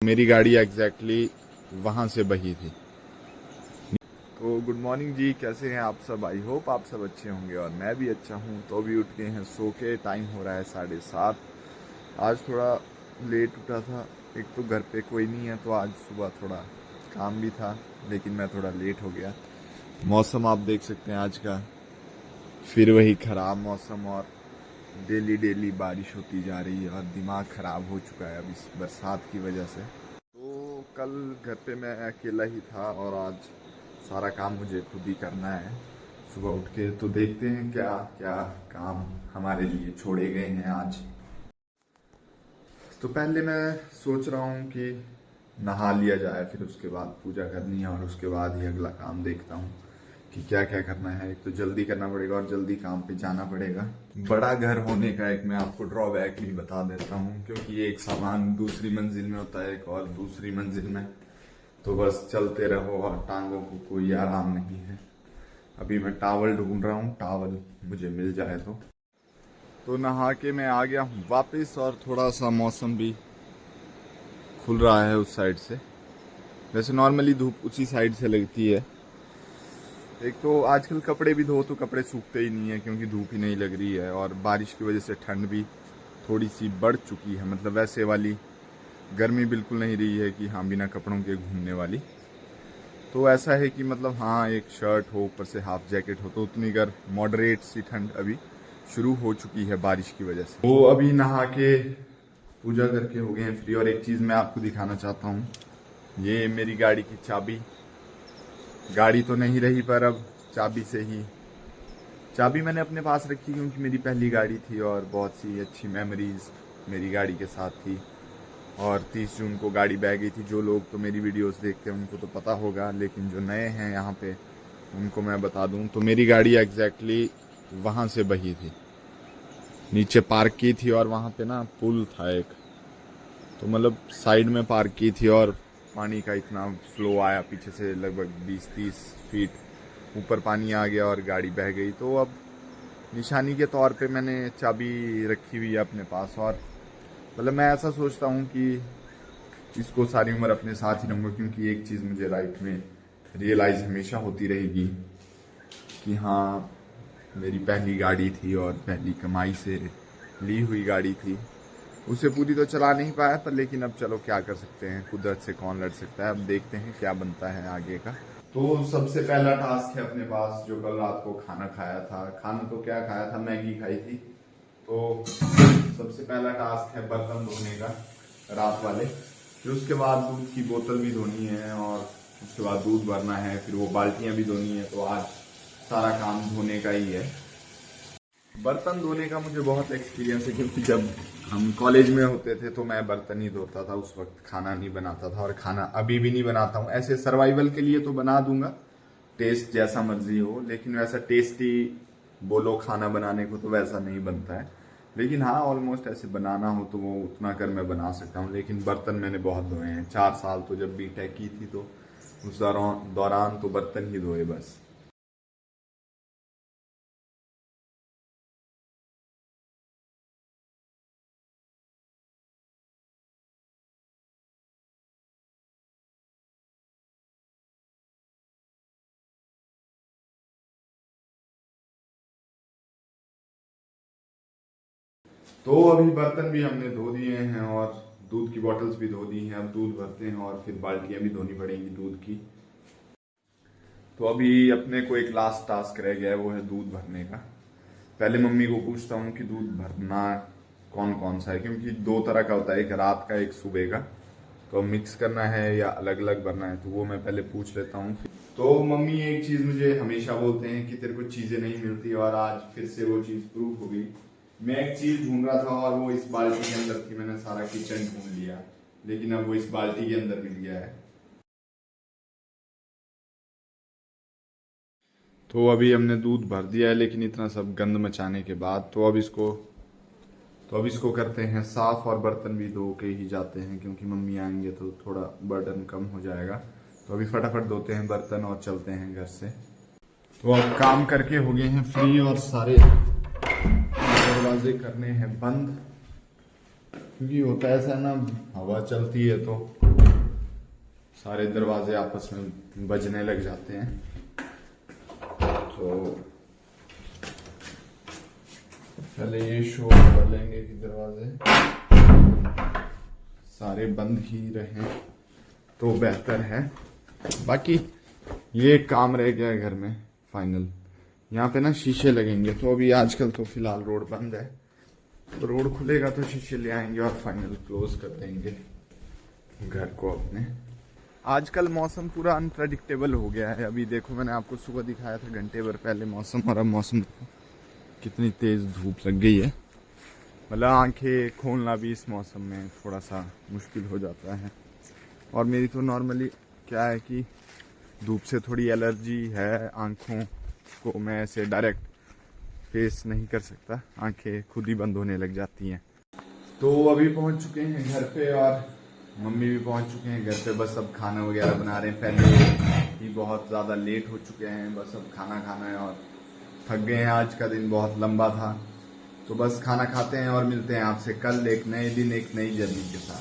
मेरी गाड़ी एग्जैक्टली वहाँ से बही थी। तो गुड मॉर्निंग जी, कैसे हैं आप सब? आई होप आप सब अच्छे होंगे और मैं भी अच्छा हूँ। तो अभी उठ गए हैं सो के, टाइम हो रहा है 7:30। आज थोड़ा लेट उठा था, एक तो घर पे कोई नहीं है तो आज सुबह थोड़ा काम भी था, लेकिन मैं थोड़ा लेट हो गया। मौसम आप देख सकते हैं आज का, फिर वही ख़राब मौसम और डेली डेली बारिश होती जा रही है और दिमाग ख़राब हो चुका है अब इस बरसात की वजह से। तो कल घर पे मैं अकेला ही था और आज सारा काम मुझे खुद ही करना है सुबह उठ के। तो देखते हैं क्या क्या काम हमारे लिए छोड़े गए हैं आज। तो पहले मैं सोच रहा हूँ कि नहा लिया जाए, फिर उसके बाद पूजा करनी है और उसके बाद ही अगला काम देखता हूँ कि क्या क्या करना है। एक तो जल्दी करना पड़ेगा और जल्दी काम पे जाना पड़ेगा। बड़ा घर होने का एक मैं आपको ड्रॉबैक भी बता देता हूँ, क्योंकि एक सामान दूसरी मंजिल में होता है, एक और दूसरी मंजिल में, तो बस चलते रहो और टांगों को कोई आराम नहीं है। अभी मैं टावल ढूंढ रहा हूँ, टावल मुझे मिल जाए तो नहा के मैं आ गया हूँ वापस और थोड़ा सा मौसम भी खुल रहा है उस साइड से। वैसे नॉर्मली धूप उसी साइड से लगती है। एक तो आजकल कपड़े भी धो तो कपड़े सूखते ही नहीं है, क्योंकि धूप ही नहीं लग रही है और बारिश की वजह से ठंड भी थोड़ी सी बढ़ चुकी है। मतलब वैसे वाली गर्मी बिल्कुल नहीं रही है कि हाँ बिना कपड़ों के घूमने वाली। तो ऐसा है कि मतलब हाँ एक शर्ट हो, ऊपर से हाफ जैकेट हो, तो उतनी मॉडरेट सी ठंड अभी शुरू हो चुकी है बारिश की वजह से। तो अभी नहा के पूजा करके हो गए हैं फ्री। और एक चीज़ मैं आपको दिखाना चाहता हूँ, ये मेरी गाड़ी की चाबी। गाड़ी तो नहीं रही पर अब चाबी से ही, चाबी मैंने अपने पास रखी क्योंकि मेरी पहली गाड़ी थी और बहुत सी अच्छी मेमोरीज मेरी गाड़ी के साथ थी। और 30 जून को गाड़ी बह गई थी। जो लोग तो मेरी वीडियोस देखते हैं उनको तो पता होगा, लेकिन जो नए हैं यहाँ पे उनको मैं बता दूं तो मेरी गाड़ी एग्जैक्टली वहाँ से बही थी। नीचे पार्क की थी और वहाँ पे ना पुल था एक, तो मतलब साइड में पार्क की थी और पानी का इतना फ्लो आया पीछे से, लगभग 20-30 फीट ऊपर पानी आ गया और गाड़ी बह गई। तो अब निशानी के तौर पे मैंने चाबी रखी हुई है अपने पास। और मतलब मैं ऐसा सोचता हूँ कि इसको सारी उम्र अपने साथ ही रहूँगा, क्योंकि एक चीज़ मुझे लाइफ में रियलाइज़ हमेशा होती रहेगी कि हाँ मेरी पहली गाड़ी थी और पहली कमाई से ली हुई गाड़ी थी। उसे पूरी तो चला नहीं पाया पर, लेकिन अब चलो क्या कर सकते हैं, कुदरत से कौन लड़ सकता है। अब देखते हैं क्या बनता है आगे का। तो सबसे पहला टास्क है अपने पास, जो कल रात को खाना खाया था। खाना तो क्या खाया था, मैगी खाई थी। तो सबसे पहला टास्क है बर्तन धोने का, रात वाले। फिर उसके बाद दूध की बोतल भी धोनी है और उसके बाद दूध भरना है, फिर वो बाल्टियां भी धोनी है। तो आज सारा काम धोने का ही है। बर्तन धोने का मुझे बहुत एक्सपीरियंस है, क्योंकि जब हम कॉलेज में होते थे तो मैं बर्तन ही धोता था। उस वक्त खाना नहीं बनाता था और खाना अभी भी नहीं बनाता हूँ। ऐसे सर्वाइवल के लिए तो बना दूंगा, टेस्ट जैसा मर्जी हो, लेकिन वैसा टेस्टी बोलो खाना बनाने को तो वैसा नहीं बनता है। लेकिन हाँ ऑलमोस्ट ऐसे बनाना हो तो वो उतना कर मैं बना सकता हूँ। लेकिन बर्तन मैंने बहुत धोए हैं, 4 साल तो जब बीटेक की थी तो उस दौरान तो बर्तन ही धोए बस। तो अभी बर्तन भी हमने धो दिए हैं और दूध की बॉटल्स भी धो दी हैं। अब दूध भरते हैं और फिर बाल्टियां भी धोनी पड़ेंगी दूध की। तो अभी अपने को एक लास्ट टास्क रह गया है, वो है दूध भरने का। पहले मम्मी को पूछता हूँ कि दूध भरना कौन कौन सा है, क्योंकि 2 तरह का होता है, एक रात का एक सुबह का। तो मिक्स करना है या अलग अलग भरना है, तो वो मैं पहले पूछ लेता हूँ। तो मम्मी एक चीज मुझे हमेशा बोलते हैं कि तेरे को चीजें नहीं मिलती, और आज फिर से वो चीज प्रूव हो गई। मैं एक चीज ढूंढ रहा था और वो इस बाल्टी के अंदर थी। मैंने सारा किचन ढूंढ लिया, लेकिन अब वो इस बाल्टी के अंदर मिल गया है। तो अभी हमने दूध भर दिया है, लेकिन इतना सब गंद मचाने के बाद तो अब इसको करते हैं साफ और बर्तन भी धो के ही जाते हैं, क्योंकि मम्मी आएंगे तो थोड़ा बर्डन कम हो जाएगा। तो अभी फटाफट धोते हैं बर्तन और चलते हैं घर से। तो अब काम करके हो गए हैं फ्री और सारे दरवाजे करने हैं बंद, क्योंकि होता है ऐसा ना, हवा चलती है तो सारे दरवाजे आपस में बजने लग जाते हैं। तो पहले ये शो कर लेंगे कि दरवाजे सारे बंद ही रहें तो बेहतर है। बाकी ये काम रह गया है घर में फाइनल। यहाँ पे ना शीशे लगेंगे, तो अभी आजकल तो फिलहाल रोड बंद है, तो रोड खुलेगा तो शीशे ले आएंगे और फाइनल क्लोज कर देंगे घर को अपने। आजकल मौसम पूरा अनप्रेडिक्टेबल हो गया है। अभी देखो मैंने आपको सुबह दिखाया था घंटे भर पहले मौसम, और अब मौसम देखो कितनी तेज धूप लग गई है। मतलब आंखें खोलना भी इस मौसम में थोड़ा सा मुश्किल हो जाता है। और मेरी तो नॉर्मली क्या है कि धूप से थोड़ी एलर्जी है, आंखों को मैं ऐसे डायरेक्ट फेस नहीं कर सकता, आंखें खुद ही बंद होने लग जाती हैं। तो अभी पहुंच चुके हैं घर पे और मम्मी भी पहुंच चुके हैं घर पे। बस अब खाना वगैरह बना रहे हैं। पहले ही बहुत ज़्यादा लेट हो चुके हैं, बस अब खाना खाना है और थक गए हैं। आज का दिन बहुत लंबा था, तो बस खाना खाते हैं और मिलते हैं आपसे कल एक नए दिन एक नई जर्नी के साथ।